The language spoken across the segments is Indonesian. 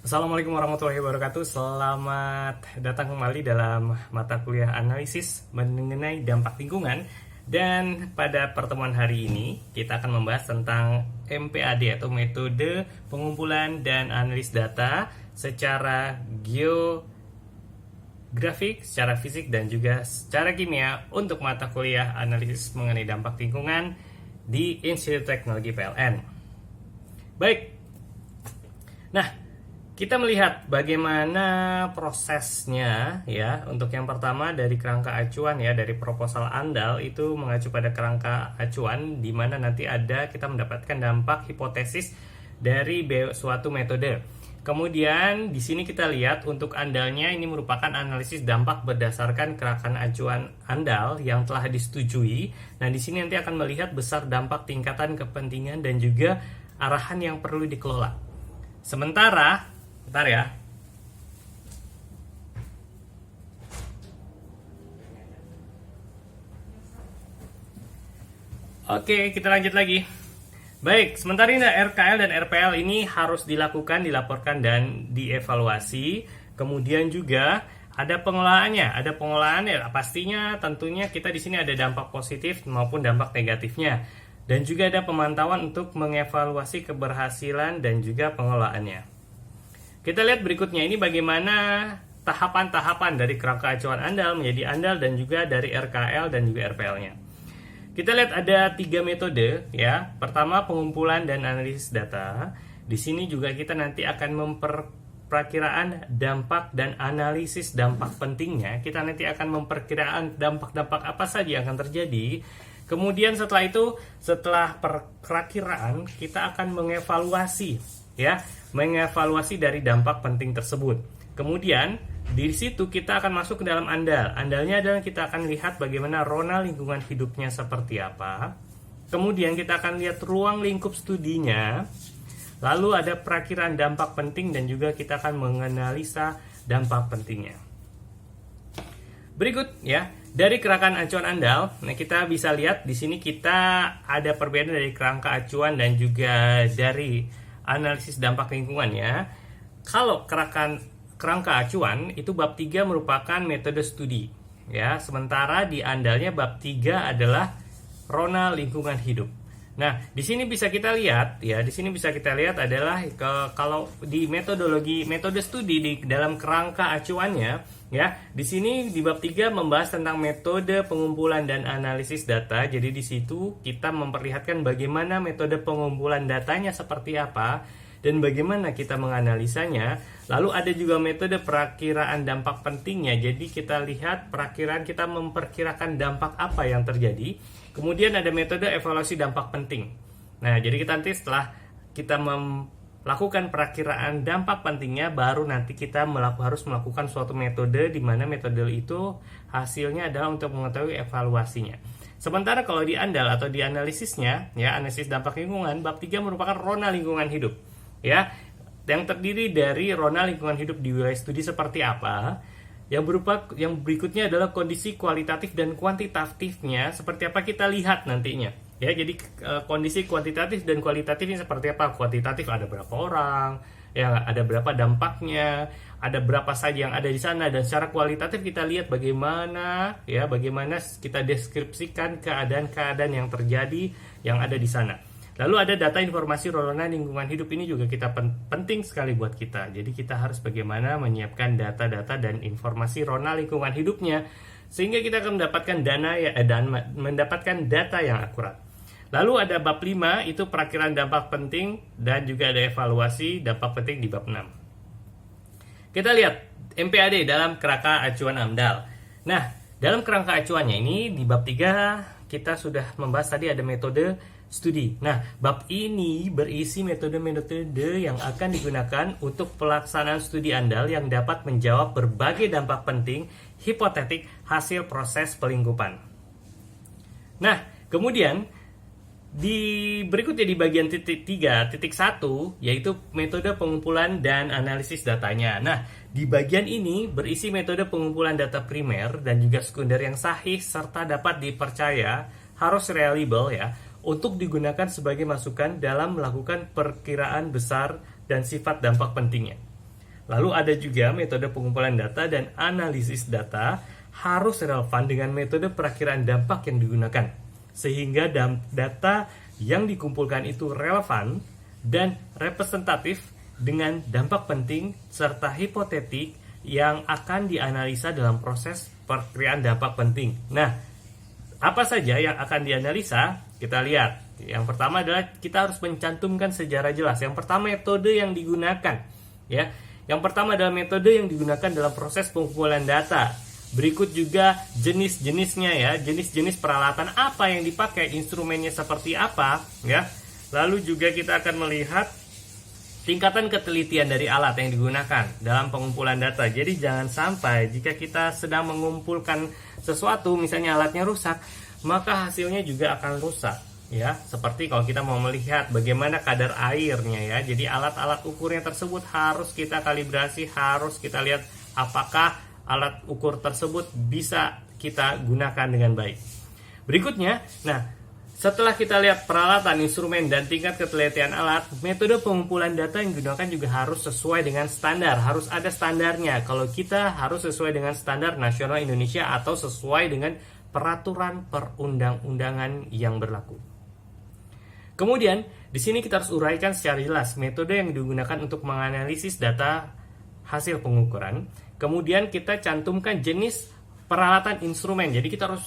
Assalamualaikum warahmatullahi wabarakatuh. Selamat datang kembali dalam mata kuliah analisis mengenai dampak lingkungan. Dan pada pertemuan hari ini kita akan membahas tentang MPAD atau metode pengumpulan dan analis data secara geografik, secara fisik dan juga secara kimia untuk mata kuliah analisis mengenai dampak lingkungan di Institut Teknologi PLN. Baik. Nah, kita melihat bagaimana prosesnya ya. Untuk yang pertama dari kerangka acuan ya, dari proposal ANDAL itu mengacu pada kerangka acuan di mana nanti kita mendapatkan dampak hipotesis dari suatu metode. Kemudian di sini kita lihat untuk ANDAL-nya ini merupakan analisis dampak berdasarkan kerangka acuan ANDAL yang telah disetujui. Nah, di sini nanti akan melihat besar dampak tingkatan kepentingan dan juga arahan yang perlu dikelola. Sementara bentar ya. Oke, kita lanjut lagi. Baik, sementara ini RKL dan RPL ini harus dilaporkan dan dievaluasi. Kemudian juga ada pengelolaannya. Ada pengelolaannya. Pastinya tentunya kita di sini ada dampak positif maupun dampak negatifnya. Dan juga ada pemantauan untuk mengevaluasi keberhasilan dan juga pengelolaannya. Kita lihat berikutnya ini bagaimana tahapan-tahapan dari kerangka acuan ANDAL menjadi ANDAL dan juga dari RKL dan juga RPL-nya. Kita lihat ada 3 metode ya. Pertama pengumpulan dan analisis data. Di sini juga kita nanti akan memperkiraan dampak dan analisis dampak pentingnya. Kita nanti akan memperkiraan dampak-dampak apa saja yang akan terjadi. Kemudian setelah itu, setelah perakiraan, kita akan mengevaluasi dari dampak penting tersebut. Kemudian di situ kita akan masuk ke dalam ANDAL. ANDAL-nya adalah kita akan lihat bagaimana rona lingkungan hidupnya seperti apa. Kemudian kita akan lihat ruang lingkup studinya. Lalu ada perakiraan dampak penting dan juga kita akan menganalisa dampak pentingnya. Berikut ya, dari kerangka acuan ANDAL, nah kita bisa lihat di sini kita ada perbedaan dari kerangka acuan dan juga dari analisis dampak lingkungan ya. Kalau kerangka acuan itu bab 3 merupakan metode studi ya, sementara di ANDAL-nya bab 3 adalah rona lingkungan hidup. Nah, di sini bisa kita lihat adalah kalau di metode studi di dalam kerangka acuannya ya, di sini di bab 3 membahas tentang metode pengumpulan dan analisis data. Jadi di situ kita memperlihatkan bagaimana metode pengumpulan datanya seperti apa dan bagaimana kita menganalisanya. Lalu ada juga metode perakiraan dampak pentingnya. Jadi kita lihat kita memperkirakan dampak apa yang terjadi. Kemudian ada metode evaluasi dampak penting. Nah, jadi kita nanti setelah kita melakukan perakiraan dampak pentingnya, baru nanti kita harus melakukan suatu metode di mana metode itu hasilnya adalah untuk mengetahui evaluasinya. Sementara kalau di ANDAL atau di analisisnya, ya, analisis dampak lingkungan, bab 3 merupakan rona lingkungan hidup. Ya, yang terdiri dari rona lingkungan hidup di wilayah studi seperti apa. Yang berikutnya adalah kondisi kualitatif dan kuantitatifnya seperti apa kita lihat nantinya. Ya, jadi kondisi kuantitatif dan kualitatifnya seperti apa? Kuantitatif ada berapa orang, ya, ada berapa dampaknya, ada berapa saja yang ada di sana, dan secara kualitatif kita lihat bagaimana kita deskripsikan keadaan-keadaan yang terjadi yang ada di sana. Lalu ada data informasi rona lingkungan hidup, ini juga kita penting sekali buat kita. Jadi kita harus bagaimana menyiapkan data-data dan informasi rona lingkungan hidupnya sehingga kita akan mendapatkan data yang akurat. Lalu ada bab 5 itu perakiraan dampak penting dan juga ada evaluasi dampak penting di bab 6. Kita lihat MPAD dalam kerangka acuan ANDAL. Nah, dalam kerangka acuannya ini di bab 3 kita sudah membahas tadi ada metode studi. Nah, bab ini berisi metode-metode yang akan digunakan untuk pelaksanaan studi ANDAL yang dapat menjawab berbagai dampak penting hipotetik hasil proses pelingkupan. Nah, kemudian berikutnya di bagian titik 3.1 yaitu metode pengumpulan dan analisis datanya. Nah, di bagian ini berisi metode pengumpulan data primer dan juga sekunder yang sahih serta dapat dipercaya, harus reliable ya, untuk digunakan sebagai masukan dalam melakukan perkiraan besar dan sifat dampak pentingnya. Lalu ada juga metode pengumpulan data dan analisis data harus relevan dengan metode perakiraan dampak yang digunakan. Sehingga data yang dikumpulkan itu relevan dan representatif dengan dampak penting serta hipotetik yang akan dianalisa dalam proses perakiraan dampak penting. Nah, apa saja yang akan dianalisa? Kita lihat. Yang pertama adalah kita harus mencantumkan sejarah jelas. Yang pertama metode yang digunakan, ya. Yang pertama adalah metode yang digunakan dalam proses pengumpulan data. Berikut juga jenis-jenisnya ya, jenis-jenis peralatan apa yang dipakai, instrumennya seperti apa, ya. Lalu juga kita akan melihat tingkatan ketelitian dari alat yang digunakan dalam pengumpulan data. Jadi jangan sampai jika kita sedang mengumpulkan sesuatu, misalnya alatnya rusak, maka hasilnya juga akan rusak. Ya, seperti kalau kita mau melihat bagaimana kadar airnya ya. Jadi alat-alat ukurnya tersebut harus kita kalibrasi, harus kita lihat apakah alat ukur tersebut bisa kita gunakan dengan baik. Berikutnya, nah, setelah kita lihat peralatan, instrumen, dan tingkat ketelitian alat, metode pengumpulan data yang digunakan juga harus sesuai dengan standar. Harus ada standarnya. Kalau kita harus sesuai dengan standar nasional Indonesia atau sesuai dengan peraturan perundang-undangan yang berlaku. Kemudian, di sini kita harus uraikan secara jelas metode yang digunakan untuk menganalisis data hasil pengukuran. Kemudian kita cantumkan jenis peralatan instrumen. Jadi kita harus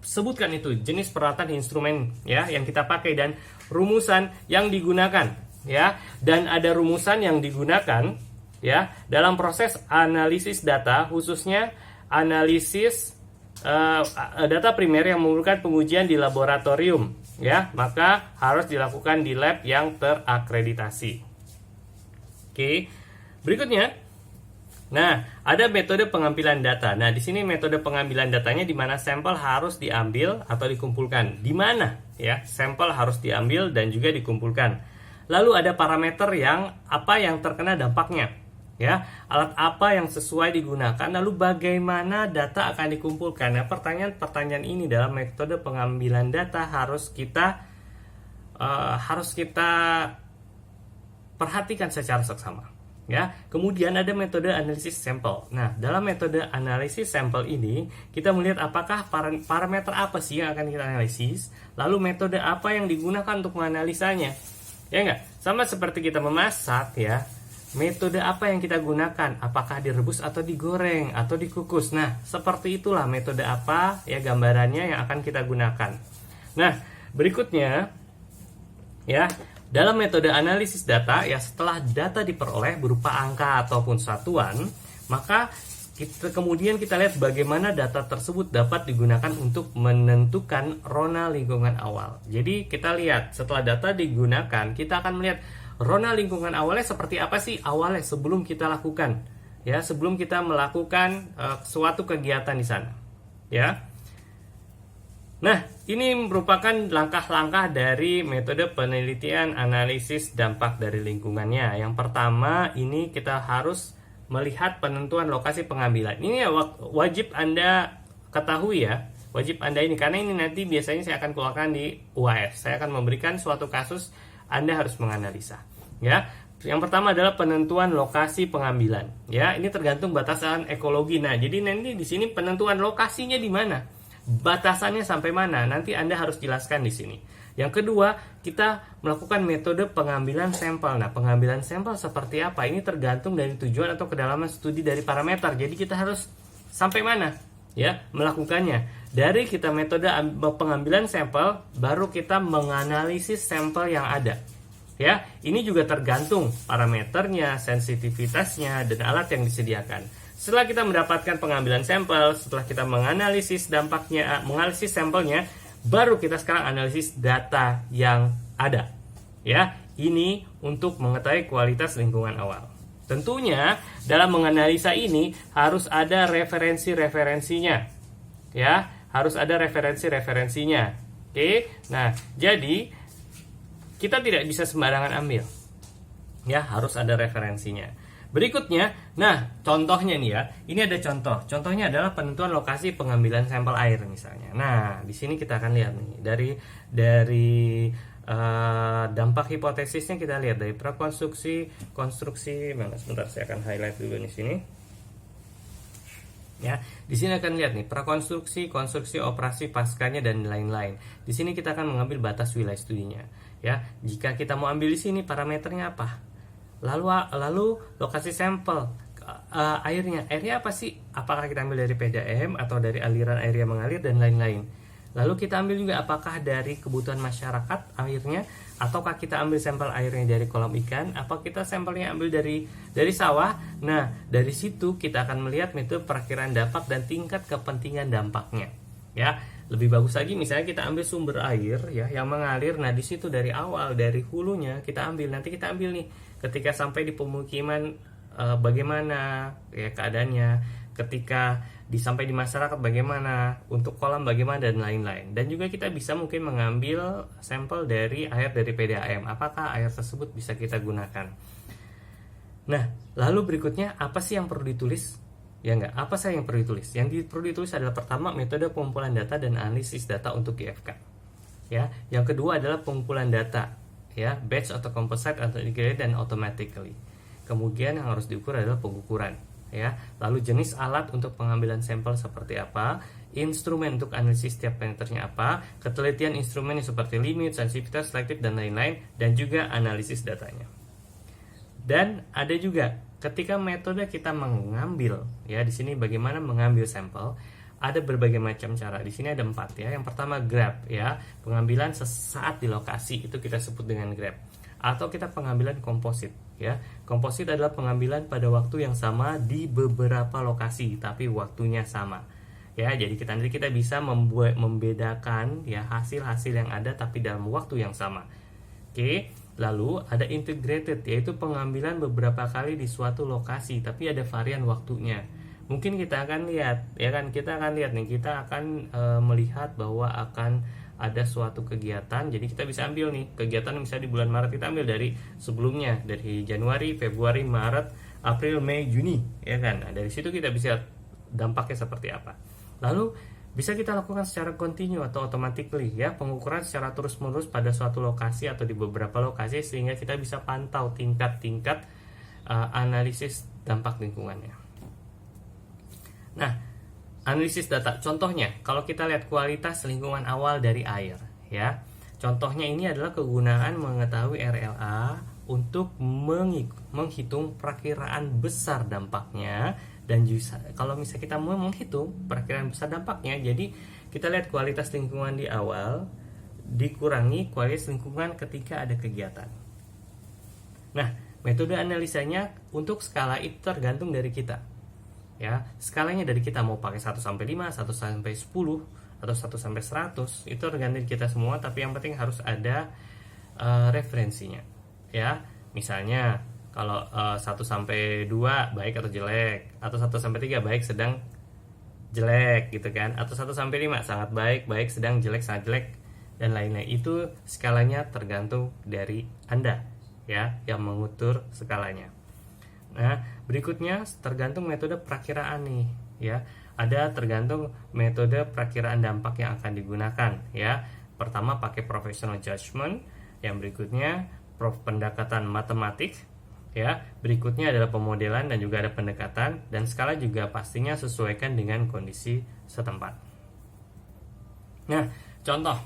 sebutkan itu jenis peralatan instrumen ya yang kita pakai dan rumusan yang digunakan ya. Dan ada rumusan yang digunakan ya dalam proses analisis data, khususnya analisis data primer yang memerlukan pengujian di laboratorium ya, maka harus dilakukan di lab yang terakreditasi. Oke. Berikutnya, nah, ada metode pengambilan data. Nah, di sini metode pengambilan datanya di mana sampel harus diambil atau dikumpulkan. Di mana ya sampel harus diambil dan juga dikumpulkan. Lalu ada parameter yang terkena dampaknya. Ya, alat apa yang sesuai digunakan, lalu bagaimana data akan dikumpulkan. Nah, pertanyaan ini dalam metode pengambilan data harus kita perhatikan secara seksama. Ya, kemudian ada metode analisis sampel. Nah, dalam metode analisis sampel ini kita melihat apakah parameter apa sih yang akan kita analisis, lalu metode apa yang digunakan untuk menganalisanya. Ya enggak? Sama seperti kita memasak ya. Metode apa yang kita gunakan? Apakah direbus atau digoreng atau dikukus? Nah, seperti itulah metode apa ya gambarannya yang akan kita gunakan. Nah, berikutnya ya, dalam metode analisis data ya setelah data diperoleh berupa angka ataupun satuan, maka kemudian kita lihat bagaimana data tersebut dapat digunakan untuk menentukan rona lingkungan awal. Jadi kita lihat setelah data digunakan, kita akan melihat rona lingkungan awalnya seperti apa sih awalnya sebelum kita lakukan ya, sebelum kita melakukan suatu kegiatan di sana ya. Nah, ini merupakan langkah-langkah dari metode penelitian analisis dampak dari lingkungannya. Yang pertama, ini kita harus melihat penentuan lokasi pengambilan. Ini ya wajib Anda ketahui ya, wajib Anda ini, karena ini nanti biasanya saya akan keluarkan di UAS. Saya akan memberikan suatu kasus, Anda harus menganalisa. Ya, yang pertama adalah penentuan lokasi pengambilan. Ya, ini tergantung batasan ekologi. Nah, jadi nanti di sini penentuan lokasinya di mana, batasannya sampai mana, nanti Anda harus jelaskan di sini. Yang kedua, kita melakukan metode pengambilan sampel. Nah, pengambilan sampel seperti apa? Ini tergantung dari tujuan atau kedalaman studi dari parameter. Jadi kita harus sampai mana ya melakukannya. Dari kita metode pengambilan sampel, baru kita menganalisis sampel yang ada. Ya, ini juga tergantung parameternya, sensitivitasnya, dan alat yang disediakan. Setelah kita mendapatkan pengambilan sampel, setelah kita menganalisis dampaknya, menganalisis sampelnya, baru kita sekarang analisis data yang ada. Ya, ini untuk mengetahui kualitas lingkungan awal. Tentunya dalam menganalisa ini harus ada referensi-referensinya. Ya, harus ada referensi-referensinya. Oke. Nah, jadi kita tidak bisa sembarangan ambil. Ya, harus ada referensinya. Berikutnya, nah, contohnya nih ya. Ini ada contoh. Contohnya adalah penentuan lokasi pengambilan sampel air misalnya. Nah, di sini kita akan lihat nih dari dampak hipotesisnya kita lihat dari prakonstruksi, konstruksi. Mana sebentar, saya akan highlight dulu di sini. Ya, di sini akan lihat nih prakonstruksi, konstruksi, operasi paskanya dan lain-lain. Di sini kita akan mengambil batas wilayah studinya. Ya, jika kita mau ambil di sini parameternya apa? Lalu lokasi sampel airnya apa sih? Apakah kita ambil dari PDAM atau dari aliran air yang mengalir dan lain-lain? Lalu kita ambil juga apakah dari kebutuhan masyarakat airnya, ataukah kita ambil sampel airnya dari kolam ikan, apa kita sampelnya ambil dari sawah. Nah, dari situ kita akan melihat metode perakiraan dampak dan tingkat kepentingan dampaknya. Ya, lebih bagus lagi misalnya kita ambil sumber air ya yang mengalir. Nah, di situ dari awal, dari hulunya kita ambil. Nanti kita ambil nih ketika sampai di pemukiman bagaimana ya keadaannya, ketika sampai di masyarakat bagaimana, untuk kolam bagaimana dan lain-lain. Dan juga kita bisa mungkin mengambil sampel dari air dari PDAM. Apakah air tersebut bisa kita gunakan? Nah, lalu berikutnya apa sih yang perlu ditulis? Ya enggak, apa sih yang perlu ditulis? Yang perlu ditulis adalah pertama metode pengumpulan data dan analisis data untuk GFK. Ya, yang kedua adalah pengumpulan data, ya, batch atau composite atau integrated dan automatically. Kemudian yang harus diukur adalah pengukuran. Ya, lalu jenis alat untuk pengambilan sampel seperti apa, instrumen untuk analisis setiap parameternya apa, ketelitian instrumennya seperti limit, sensitivitas, selektif dan lain-lain, dan juga analisis datanya. Dan ada juga ketika metode kita mengambil, ya di sini bagaimana mengambil sampel, ada berbagai macam cara. Di sini ada 4 ya. Yang pertama grab ya, pengambilan sesaat di lokasi, itu kita sebut dengan grab. Atau kita pengambilan komposit ya. Komposit adalah pengambilan pada waktu yang sama di beberapa lokasi tapi waktunya sama. Ya, jadi nanti kita bisa membedakan ya hasil-hasil yang ada tapi dalam waktu yang sama. Oke, lalu ada integrated, yaitu pengambilan beberapa kali di suatu lokasi tapi ada varian waktunya. Mungkin kita akan lihat ya kan, kita akan lihat nih, kita akan melihat bahwa akan ada suatu kegiatan, jadi kita bisa ambil nih kegiatan misalnya di bulan Maret, kita ambil dari sebelumnya, dari Januari, Februari, Maret, April, Mei, Juni, ya kan. Nah, dari situ kita bisa dampaknya seperti apa. Lalu bisa kita lakukan secara kontinu atau automatically ya, pengukuran secara terus-menerus pada suatu lokasi atau di beberapa lokasi sehingga kita bisa pantau tingkat-tingkat analisis dampak lingkungannya. Nah, analisis data, contohnya kalau kita lihat kualitas lingkungan awal dari air ya. Contohnya ini adalah kegunaan mengetahui RLA untuk menghitung perakiraan besar dampaknya. Dan juga kalau misalnya kita mau menghitung perakiraan besar dampaknya, jadi kita lihat kualitas lingkungan di awal dikurangi kualitas lingkungan ketika ada kegiatan. Nah, metode analisanya untuk skala itu tergantung dari kita. Ya, skalanya dari kita mau pakai 1 sampai 5, 1 sampai 10 atau 1 sampai 100, itu tergantung kita semua, tapi yang penting harus ada referensinya. Ya, misalnya kalau 1 sampai 2 baik atau jelek, atau 1 sampai 3 baik sedang jelek gitu kan, atau 1 sampai 5 sangat baik, baik sedang jelek sangat jelek dan lain-lain. Itu skalanya tergantung dari Anda ya yang mengukur skalanya. Nah, berikutnya tergantung metode perakiraan nih ya. Ada tergantung metode perakiraan dampak yang akan digunakan ya. Pertama pakai professional judgment, yang berikutnya pendekatan matematik ya. Berikutnya adalah pemodelan dan juga ada pendekatan, dan skala juga pastinya sesuaikan dengan kondisi setempat. Nah, contoh.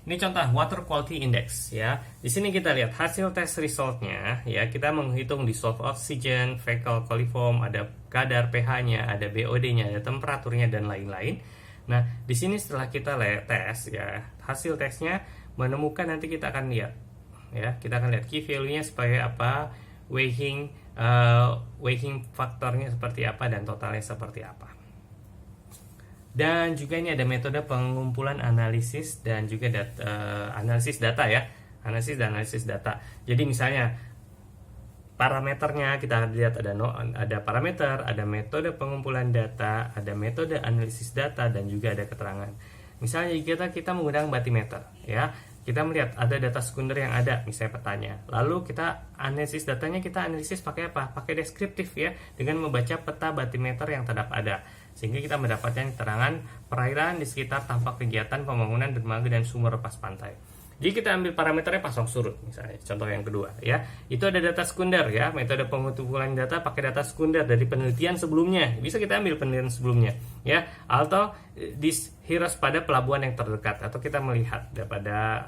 Ini contoh water quality index ya. Di sini kita lihat hasil tes resultnya ya. Kita menghitung dissolved oxygen, fecal coliform, ada kadar pH-nya, ada BOD-nya, ada temperaturnya dan lain-lain. Nah, di sini setelah kita tes ya, hasil tesnya menemukan, nanti kita akan lihat ya. Kita akan lihat key value-nya sebagai apa, weighing faktornya seperti apa, dan totalnya seperti apa. Dan juga ini ada metode pengumpulan analisis dan juga analisis data ya, analisis dan analisis data. Jadi misalnya parameternya kita lihat ada parameter, ada metode pengumpulan data, ada metode analisis data, dan juga ada keterangan. Misalnya kita menggunakan batimeter ya, kita melihat ada data sekunder yang ada, misalnya petanya. Lalu kita analisis datanya, kita analisis pakai apa? Pakai deskriptif ya, dengan membaca peta batimeter yang terdapat ada, sehingga kita mendapatkan keterangan perairan di sekitar tampak kegiatan pembangunan dermaga dan sumur lepas pantai. Jadi kita ambil parameternya pasang surut misalnya, contoh yang kedua ya. Itu ada data sekunder ya, metode pengumpulan data pakai data sekunder dari penelitian sebelumnya. Bisa kita ambil penelitian sebelumnya ya, atau dihiras pada pelabuhan yang terdekat, atau kita melihat daripada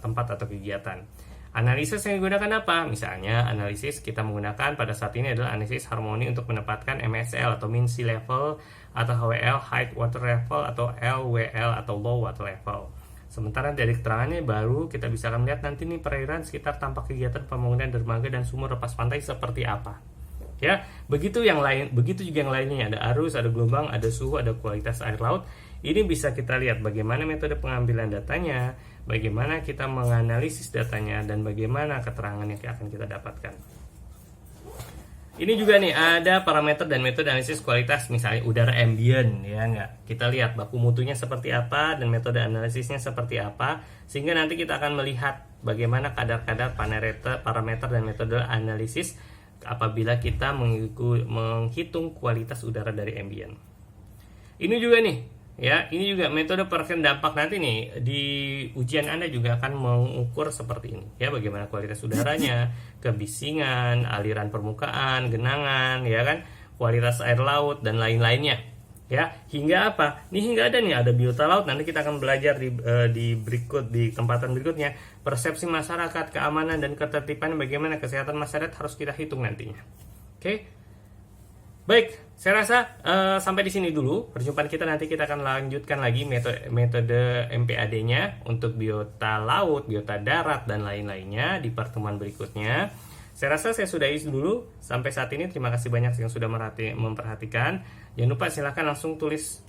tempat atau kegiatan. Analisis yang digunakan apa? Misalnya analisis kita menggunakan pada saat ini adalah analisis harmoni untuk menempatkan MSL atau mean sea level, atau HWL high water level, atau LWL atau low water level. Sementara dari keterangannya baru kita bisa melihat nanti nih perairan sekitar tampak kegiatan pembangunan dermaga dan sumur lepas pantai seperti apa. Ya, begitu juga yang lainnya, ada arus, ada gelombang, ada suhu, ada kualitas air laut. Ini bisa kita lihat bagaimana metode pengambilan datanya, bagaimana kita menganalisis datanya, dan bagaimana keterangan yang akan kita dapatkan. Ini juga nih ada parameter dan metode analisis kualitas, misalnya udara ambient ya nggak. Kita lihat baku mutunya seperti apa dan metode analisisnya seperti apa, sehingga nanti kita akan melihat bagaimana kadar-kadar parameter dan metode analisis apabila kita menghitung kualitas udara dari ambient. Ini juga nih ya, ini juga metode pengertian dampak. Nanti nih di ujian Anda juga akan mengukur seperti ini ya, bagaimana kualitas udaranya, kebisingan, aliran permukaan, genangan ya kan, kualitas air laut dan lain-lainnya ya. Hingga apa? Hingga ada biota laut. Nanti kita akan belajar di kesempatan berikutnya, persepsi masyarakat, keamanan dan ketertiban, bagaimana kesehatan masyarakat harus kita hitung nantinya. Oke. Baik, saya rasa sampai di sini dulu perjumpaan kita. Nanti kita akan lanjutkan lagi metode MPAD-nya untuk biota laut, biota darat, dan lain-lainnya di pertemuan berikutnya. Saya rasa saya sudahi dulu sampai saat ini. Terima kasih banyak yang sudah memperhatikan. Jangan lupa silahkan langsung tulis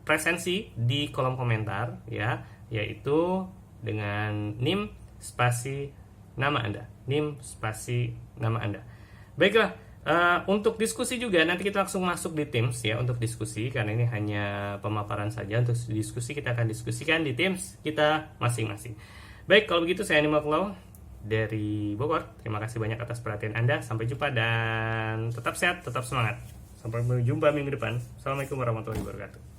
presensi di kolom komentar ya, yaitu dengan NIM spasi nama Anda, NIM spasi nama Anda. Baiklah, untuk diskusi juga nanti kita langsung masuk di Teams ya untuk diskusi, karena ini hanya pemaparan saja. Untuk diskusi kita akan diskusikan di Teams kita masing-masing. Baik, kalau begitu saya Nima Klau dari Bogor. Terima kasih banyak atas perhatian Anda. Sampai jumpa dan tetap sehat, tetap semangat. Sampai berjumpa minggu depan. Assalamualaikum warahmatullahi wabarakatuh.